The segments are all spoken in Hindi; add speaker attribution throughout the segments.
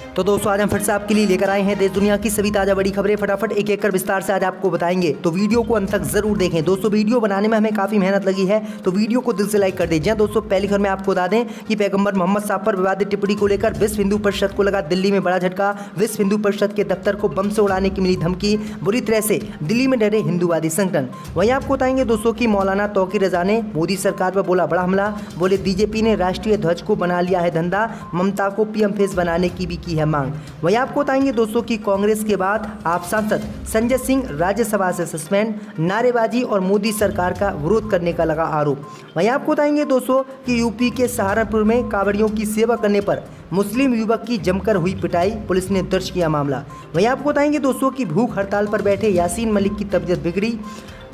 Speaker 1: तो दोस्तों आज हम फिर से आपके लिए लेकर आए हैं देश दुनिया की सभी ताजा बड़ी खबरें। फटाफट एक एक कर विस्तार से आज आपको बताएंगे, तो वीडियो को अंत तक जरूर देखें। दोस्तों वीडियो बनाने में हमें काफी मेहनत लगी है, तो वीडियो को दिल से लाइक कर दीजिए। दोस्तों पहली खबर में आपको बता दें कि पैगंबर मोहम्मद साहब पर विवादित टिप्पणी को लेकर विश्व हिंदू परिषद को लगा दिल्ली में बड़ा झटका। विश्व हिंदू परिषद के दफ्तर को बम से उड़ाने की मिली धमकी, बुरी तरह से दिल्ली में डरे हिंदूवादी संगठन। वहीं आपको बताएंगे दोस्तों की मौलाना तौकीर रजा ने मोदी सरकार पर बोला बड़ा हमला। बोले बीजेपी ने राष्ट्रीय ध्वज को बना लिया है धंधा, ममता को पीएम फेस बनाने की भी की है मांग। वहीं आपको बताएंगे दोस्तों कि कांग्रेस के बाद आप सांसद संजय सिंह राज्यसभा से सस्पेंड, नारेबाजी और मोदी सरकार का विरोध करने का लगा आरोप। वहीं आपको बताएंगे दोस्तों कि यूपी के सहारनपुर में कांवड़ियों की सेवा करने पर मुस्लिम युवक की जमकर हुई पिटाई, पुलिस ने दर्ज किया मामला। वहीं आपको बताएंगे दोस्तों कि भूख हड़ताल पर बैठे यासीन मलिक की तबीयत बिगड़ी,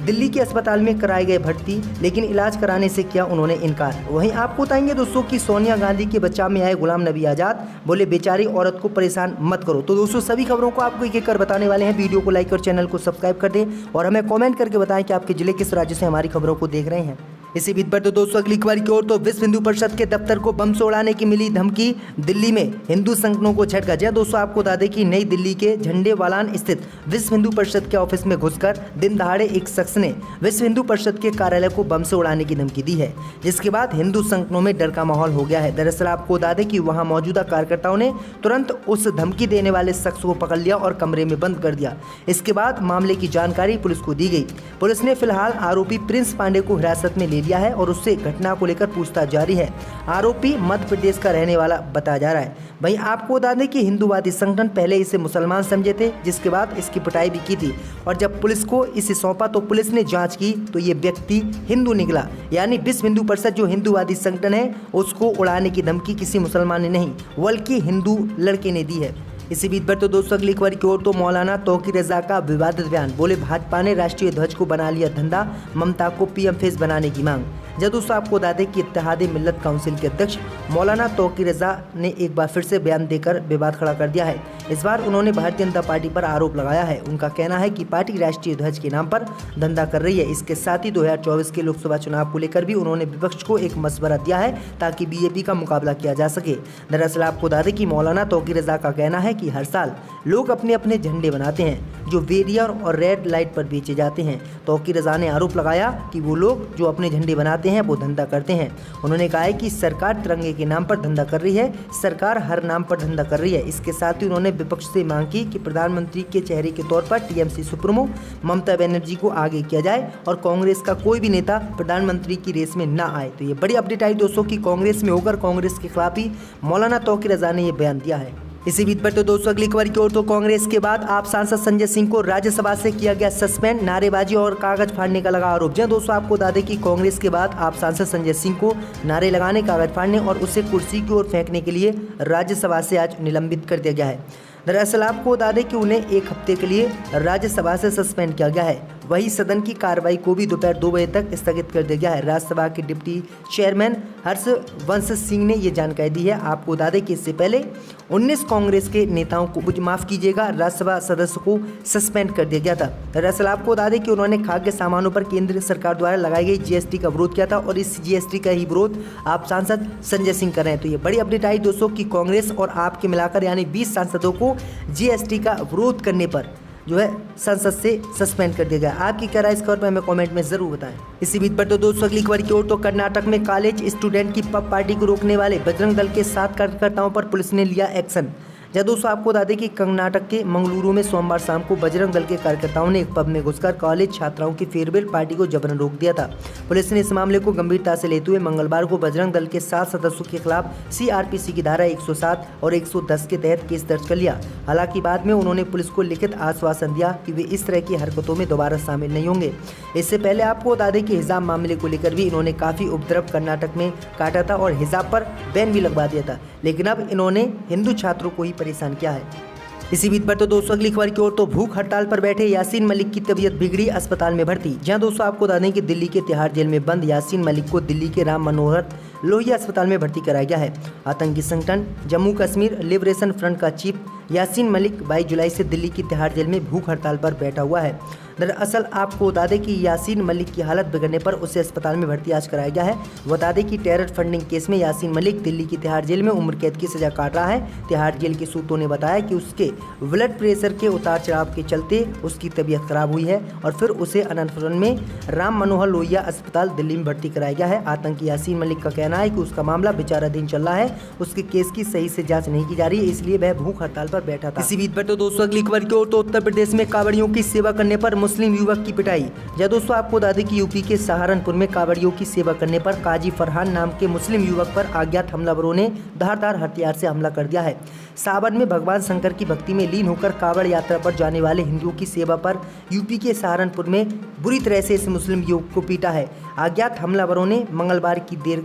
Speaker 1: दिल्ली के अस्पताल में कराए गए भर्ती, लेकिन इलाज कराने से किया उन्होंने इनकार। वहीं आपको बताएंगे दोस्तों कि सोनिया गांधी के बचाव में आए गुलाम नबी आज़ाद, बोले बेचारी औरत को परेशान मत करो। तो दोस्तों सभी खबरों को आपको एक एक कर बताने वाले हैं। वीडियो को लाइक और चैनल को सब्सक्राइब कर दें और हमें कमेंट करके बताएं कि आपके जिले किस राज्य से हमारी खबरों को देख रहे हैं। इसी बीच पर तो दोस्तों अगली खबर की ओर, तो विश्व हिंदू परिषद के दफ्तर को बम से उड़ाने की मिली धमकी, दिल्ली में हिंदू संगठनों को झटका। जय दोस्तों आपको बता दें कि नई दिल्ली के झंडे वालान स्थित विश्व हिंदू परिषद के ऑफिस में घुसकर दिन दहाड़े एक शख्स ने विश्व हिंदू परिषद के कार्यालय को बम से उड़ाने की धमकी दी है, जिसके बाद हिंदू संगठनों में डर का माहौल हो गया है। दरअसल आपको बता दें कि वहां मौजूदा कार्यकर्ताओं ने तुरंत उस धमकी देने वाले शख्स को पकड़ लिया और कमरे में बंद कर दिया। इसके बाद मामले की जानकारी पुलिस को दी गई। पुलिस ने फिलहाल आरोपी प्रिंस पांडे को हिरासत में ले लिया है और उससे घटना को लेकर पूछताछ जारी है। आरोपी मध्य प्रदेश का रहने वाला बताया जा रहा है। वहीं आपको बता दें कि हिंदूवादी संगठन पहले इसे मुसलमान समझे थे, जिसके बाद इसकी पिटाई भी की थी और जब पुलिस को इसे सौंपा तो पुलिस ने जांच की तो ये व्यक्ति हिंदू निकला। यानी विश्व हिंदू परिषद जो हिंदूवादी संगठन है उसको उड़ाने की धमकी किसी मुसलमान ने नहीं बल्कि हिंदू लड़के ने दी है। इसी बीच पर तो दोस्तों अगली खबर की ओर, तो मौलाना तौकीर रजा का विवादित बयान, बोले भाजपा ने राष्ट्रीय ध्वज को बना लिया धंधा, ममता को पीएम फेस बनाने की मांग। जब दोस्तों आपको बता दें कि इत्तेहाद मिल्लत काउंसिल के अध्यक्ष मौलाना तौकीर रजा ने एक बार फिर से बयान देकर विवाद खड़ा कर दिया है। इस बार उन्होंने भारतीय जनता पार्टी पर आरोप लगाया है। उनका कहना है कि पार्टी राष्ट्रीय ध्वज के नाम पर धंधा कर रही है। इसके साथ ही 2024 के लोकसभा चुनाव को लेकर भी उन्होंने विपक्ष को एक मशवरा दिया है ताकि बीजेपी का मुकाबला किया जा सके। दरअसल आपको बता दें कि मौलाना तौकीर रजा का कहना है कि हर साल लोग अपने अपने झंडे बनाते हैं जो वेरियर और रेड लाइट पर बेचे जाते हैं। तौकीर रजा ने आरोप लगाया कि वो लोग जो अपने झंडे बनाते हैं वो धंधा करते हैं। उन्होंने कहा है कि सरकार तिरंगे के नाम पर धंधा कर रही है, सरकार हर नाम पर धंधा कर रही है। इसके साथ ही उन्होंने विपक्ष से मांग की कि प्रधानमंत्री के चेहरे के तौर पर टीएमसी सुप्रीमो ममता बनर्जी को आगे किया जाए और कांग्रेस का कोई भी नेता प्रधानमंत्री की रेस में ना आए। तो ये बड़ी अपडेट आई दोस्तों की कांग्रेस में होकर कांग्रेस के खिलाफ ही मौलाना तौकीर रजा ने ये बयान दिया है। इसी बीच पर तो दोस्तों अगली खबर की ओर, तो कांग्रेस के बाद आप सांसद संजय सिंह को राज्यसभा से किया गया सस्पेंड, नारेबाजी और कागज फाड़ने का लगा आरोप। जहां दोस्तों आपको बता दें कि कांग्रेस के बाद आप सांसद संजय सिंह को नारे लगाने, कागज फाड़ने और उसे कुर्सी की ओर फेंकने के लिए राज्यसभा से आज निलंबित कर दिया गया है। दरअसल आपको बता दें कि उन्हें एक हफ्ते के लिए राज्यसभा से सस्पेंड किया गया है। वहीं सदन की कार्रवाई को भी दोपहर 2 बजे तक स्थगित कर दिया गया है। राज्यसभा के डिप्टी चेयरमैन हर्षवंश सिंह ने ये जानकारी दी है। आपको बता दें कि इससे पहले 19 कांग्रेस के नेताओं को माफ़ कीजिएगा राज्यसभा सदस्य को सस्पेंड कर दिया गया था। दरअसल आपको बता दें कि उन्होंने खाद्य सामानों पर केंद्र सरकार द्वारा लगाई गई जीएसटी का विरोध किया था और इस जीएसटी का ही विरोध आप सांसद संजय सिंह कर रहे हैं। तो ये बड़ी अपडेट आई दोस्तों कि कांग्रेस और आपके मिलाकर यानी 20 सांसदों को जीएसटी का विरोध करने पर जो है संसद से सस्पेंड कर दिया गया। आपकी क्या राय इस खबर पर हमें कमेंट में जरूर बताएं। इसी बीच पर तो दोस्तों अगली खबर की ओर, तो कर्नाटक में कॉलेज स्टूडेंट की पब पार्टी को रोकने वाले बजरंग दल के 7 कार्यकर्ताओं पर पुलिस ने लिया एक्शन। जब दोस्तों आपको बता दें कि कर्नाटक के मंगलुरु में सोमवार शाम को बजरंग दल के कार्यकर्ताओं ने एक पब में घुसकर कॉलेज छात्राओं की फेयरवेल पार्टी को जबरन रोक दिया था। पुलिस ने इस मामले को गंभीरता से लेते हुए मंगलवार को बजरंग दल के 7 सदस्यों के खिलाफ सीआरपीसी की धारा 107 और 110 के तहत केस दर्ज कर लिया। हालांकि बाद में उन्होंने पुलिस को लिखित आश्वासन दिया कि वे इस तरह की हरकतों में दोबारा शामिल नहीं होंगे। इससे पहले आपको बता दें कि हिजाब मामले को लेकर भी इन्होंने काफ़ी उपद्रव कर्नाटक में काटा था और हिजाब पर बैन भी लगवा दिया था, लेकिन अब इन्होंने हिंदू छात्रों को ही परेशान किया है। इसी बीच पर तो दोस्तों अगली खबर की ओर, तो भूख हड़ताल पर बैठे यासीन मलिक की तबीयत बिगड़ी, अस्पताल में भर्ती। जहां दोस्तों आपको बता दें कि दिल्ली के तिहाड़ जेल में बंद यासीन मलिक को दिल्ली के राम मनोहर लोहिया अस्पताल में भर्ती कराया गया है। आतंकी संगठन जम्मू कश्मीर लिबरेशन फ्रंट का चीफ यासीन मलिक 22 जुलाई से दिल्ली की तिहाड़ जेल में भूख हड़ताल पर बैठा हुआ है। दरअसल आपको बता दें कि यासीन मलिक की हालत बिगड़ने पर उसे अस्पताल में भर्ती आज कराया गया है। बता दें कि टेरर फंडिंग केस में यासीन मलिक दिल्ली की तिहाड़ जेल में उम्र कैद की सजा काट रहा है। तिहाड़ जेल के सूत्रों ने बताया कि उसके ब्लड प्रेशर के उतार चढ़ाव के चलते उसकी तबीयत खराब हुई है और फिर उसे अनंतपुरम में राम मनोहर लोहिया अस्पताल दिल्ली में भर्ती कराया गया है। आतंकी यासीन मलिक का कहना है कि उसका मामला विचाराधीन चल रहा है, उसके केस की सही से जांच नहीं की जा रही है, इसलिए वह भूख हड़ताल पर बैठा था। इसी बीच पर तो दोस्तों अगली खबर की ओर तो उत्तर प्रदेश में कांवड़ियों की सेवा करने पर मुस्लिम युवक की पिटाई। या दोस्तों आपको बता दें कि यूपी के सहारनपुर में कांवड़ियों की सेवा करने पर काजी फरहान नाम के मुस्लिम युवक पर अज्ञात हमलावरों ने धारदार हथियार से हमला कर दिया है। सावन में भगवान शंकर की भक्ति में लीन होकर कांवड़ यात्रा पर जाने वाले हिंदुओं की सेवा पर यूपी के सहारनपुर में बुरी तरह से इस मुस्लिम युवक को पीटा है। अज्ञात हमलावरों ने मंगलवार की देर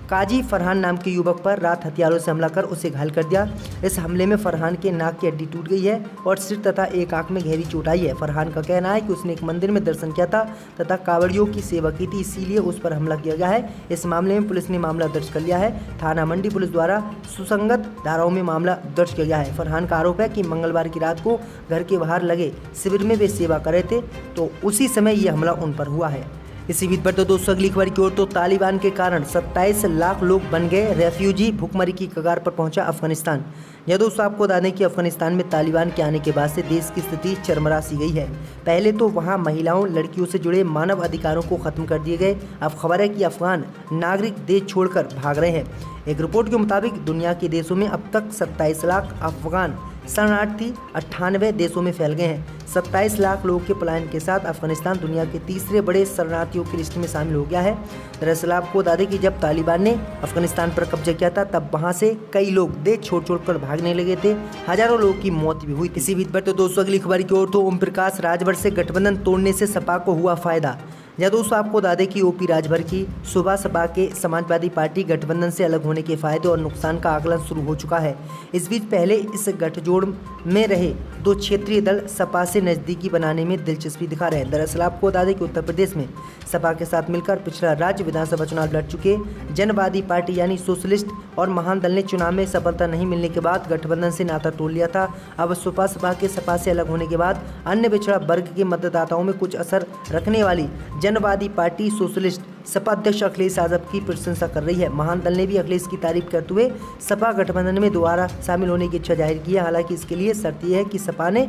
Speaker 1: काजी फरहान नाम के युवक पर रात हथियारों से हमला कर उसे घायल कर दिया। इस हमले में फरहान के नाक की हड्डी टूट गई है और सिर तथा एक आंख में गहरी चोट आई है। फरहान का कहना है कि उसने एक मंदिर में दर्शन किया था तथा कांवड़ियों की सेवा की थी, इसीलिए उस पर हमला किया गया है। इस मामले में पुलिस ने मामला दर्ज कर लिया है। थाना मंडी पुलिस द्वारा सुसंगत धाराओं में मामला दर्ज किया गया है। फरहान का आरोप है कि मंगलवार की रात को घर के बाहर लगे शिविर में वे सेवा कर रहे थे तो उसी समय ये हमला उन पर हुआ है। इसी बीच पर तो दोस्तों अगली खबर की ओर तो तालिबान के कारण 27 लाख लोग बन गए रेफ्यूजी, भूखमरी की कगार पर पहुंचा अफगानिस्तान। यह दोस्तों आपको बता दें कि अफगानिस्तान में तालिबान के आने के बाद से देश की स्थिति चरमरा सी गई है। पहले तो वहां महिलाओं लड़कियों से जुड़े मानव अधिकारों को खत्म कर दिए गए। अब खबर है कि अफगान नागरिक देश छोड़कर भाग रहे हैं। एक रिपोर्ट के मुताबिक दुनिया के देशों में अब तक 27 लाख अफगान शरणार्थी 98 देशों में फैल गए हैं। 27 लाख लोगों के पलायन के साथ अफगानिस्तान दुनिया के तीसरे बड़े शरणार्थियों की लिस्ट में शामिल हो गया है। दरअसल आपको बता दें कि जब तालिबान ने अफगानिस्तान पर कब्जा किया था तब वहां से कई लोग देश छोड़ भागने लगे थे। हजारों लोगों की मौत भी हुई थी। इसी बीच पर तो दोस्तों अगली खबर की ओर तो ओम प्रकाश राजभर से गठबंधन तोड़ने से सपा को हुआ फायदा। या दोस्तों आपको बता दें कि ओपी राजभर की सुबह सपा के समाजवादी पार्टी गठबंधन से अलग होने के फायदे और नुकसान का आकलन शुरू हो चुका है। इस बीच पहले इस गठजोड़ में रहे दो क्षेत्रीय दल सपा से नज़दीकी बनाने में दिलचस्पी दिखा रहे हैं। दरअसल आपको बता दें कि उत्तर प्रदेश में सपा के साथ मिलकर पिछला राज्य विधानसभा चुनाव लड़ चुके जनवादी पार्टी यानी सोशलिस्ट और महान दल ने चुनाव में सफलता नहीं मिलने के बाद गठबंधन से नाता तोड़ लिया था। अब सपा के सपा से अलग होने के बाद अन्य पिछड़ा वर्ग के मतदाताओं में कुछ असर रखने वाली जनवादी पार्टी सोशलिस्ट सपा अध्यक्ष अखिलेश यादव की प्रशंसा कर रही है। महान दल ने भी अखिलेश की तारीफ करते हुए सपा गठबंधन में दोबारा शामिल होने की इच्छा जाहिर की है। हालांकि इसके लिए शर्त यह है कि सपा ने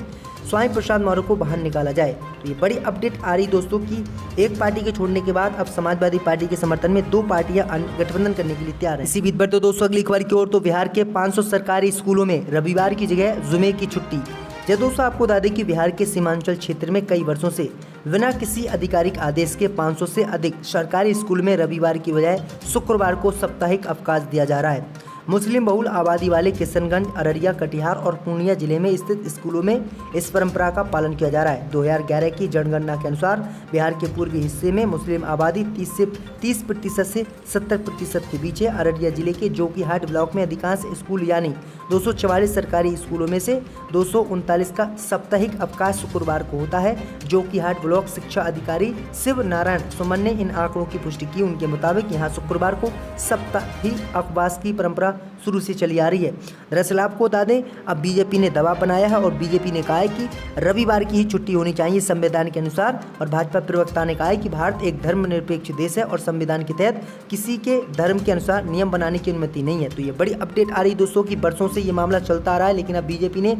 Speaker 1: स्वामी प्रसाद मौर्य को बाहर निकाला जाए। तो ये बड़ी अपडेट आ रही दोस्तों की एक पार्टी के छोड़ने के बाद अब समाजवादी पार्टी के समर्थन में दो पार्टियां गठबंधन करने के लिए तैयार हैं। इसी बीच पर तो दोस्तों अगली खबर की ओर तो बिहार के 500 सरकारी स्कूलों में रविवार की जगह जुमे की छुट्टी। यह दोस्तों आपको बता दें कि बिहार के सीमांचल क्षेत्र में कई वर्षों से बिना किसी आधिकारिक आदेश के 500 से अधिक सरकारी स्कूल में रविवार की बजाय शुक्रवार को साप्ताहिक अवकाश दिया जा रहा है। मुस्लिम बहुल आबादी वाले किशनगंज, अररिया, कटिहार और पूर्णिया जिले में स्थित स्कूलों में इस परंपरा का पालन किया जा रहा है। 2011 की जनगणना के अनुसार बिहार के पूर्वी हिस्से में मुस्लिम आबादी 30% से 70% के बीच है। अररिया जिले के जोकीहाट ब्लॉक में अधिकांश स्कूल यानी 244 सरकारी स्कूलों में से 239 का साप्ताहिक अवकाश शुक्रवार को होता है। जोकीहाट ब्लॉक शिक्षा अधिकारी शिव नारायण सुमन ने इन आंकड़ों की पुष्टि की। उनके मुताबिक यहाँ शुक्रवार को साप्ताहिक अवकाश की परंपरा शुरू से चली आ रही है। दरअसल आपको बता दें अब बीजेपी ने दबाव बनाया है और बीजेपी ने कहा है कि रविवार की ही छुट्टी होनी चाहिए संविधान के अनुसार। और भाजपा प्रवक्ता ने कहा है कि भारत एक धर्मनिरपेक्ष देश है और संविधान के तहत किसी के धर्म के अनुसार नियम बनाने की अनुमति नहीं है। तो ये बड़ी अपडेट आ रही दोस्तों की वर्षों से ये मामला चलता आ रहा है, लेकिन अब बीजेपी ने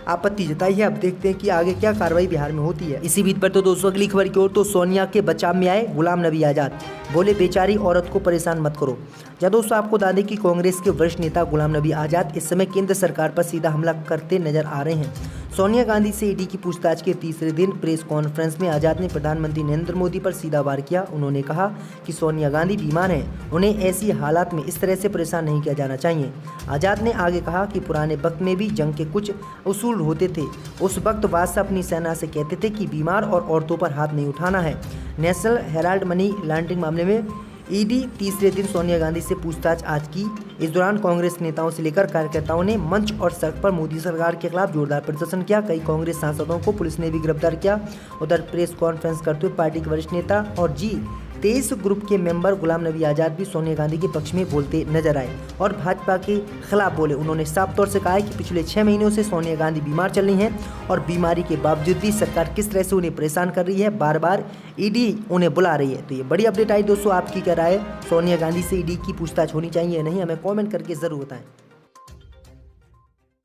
Speaker 1: आपत्ति जताई है। अब देखते हैं कि आगे क्या कार्रवाई बिहार में होती है। इसी बीच पर तो दोस्तों अगली खबर की ओर तो सोनिया के बचाव में आए गुलाम नबी आजाद, बोले बेचारी औरत को परेशान मत करो। जब दोस्तों आपको बता दें कि कांग्रेस के वरिष्ठ नेता गुलाम नबी आजाद इस समय केंद्र सरकार पर सीधा हमला करते नजर आ रहे हैं। सोनिया गांधी से ईडी की पूछताछ के तीसरे दिन प्रेस कॉन्फ्रेंस में आजाद ने प्रधानमंत्री नरेंद्र मोदी पर सीधा वार किया। उन्होंने कहा कि सोनिया गांधी बीमार हैं, उन्हें ऐसी हालात में इस तरह से परेशान नहीं किया जाना चाहिए। आजाद ने आगे कहा कि पुराने वक्त में भी जंग के कुछ उसूल होते थे। उस वक्त बादशाह अपनी सेना से कहते थे कि बीमार और औरतों पर हाथ नहीं उठाना है। नेशनल हेराल्ड मनी लॉन्ड्रिंग मामले में ईडी तीसरे दिन सोनिया गांधी से पूछताछ आज की। इस दौरान कांग्रेस नेताओं से लेकर कार्यकर्ताओं ने मंच और सड़क पर मोदी सरकार के खिलाफ जोरदार प्रदर्शन किया। कई कांग्रेस सांसदों को पुलिस ने भी गिरफ्तार किया। उधर प्रेस कॉन्फ्रेंस करते हुए पार्टी के वरिष्ठ नेता और तेज ग्रुप के मेंबर गुलाम नबी आज़ाद भी सोनिया गांधी के पक्ष में बोलते नजर आए और भाजपा के खिलाफ बोले। उन्होंने साफ तौर से कहा है कि पिछले 6 महीनों से सोनिया गांधी बीमार चल रही हैं और बीमारी के बावजूद भी सरकार किस तरह से उन्हें परेशान कर रही है, बार बार ईडी उन्हें बुला रही है। तो ये बड़ी अपडेट आई दोस्तों, आपकी क्या राय है? सोनिया गांधी से ईडी की पूछताछ होनी चाहिए या नहीं? हमें कॉमेंट करके ज़रूर बताएं।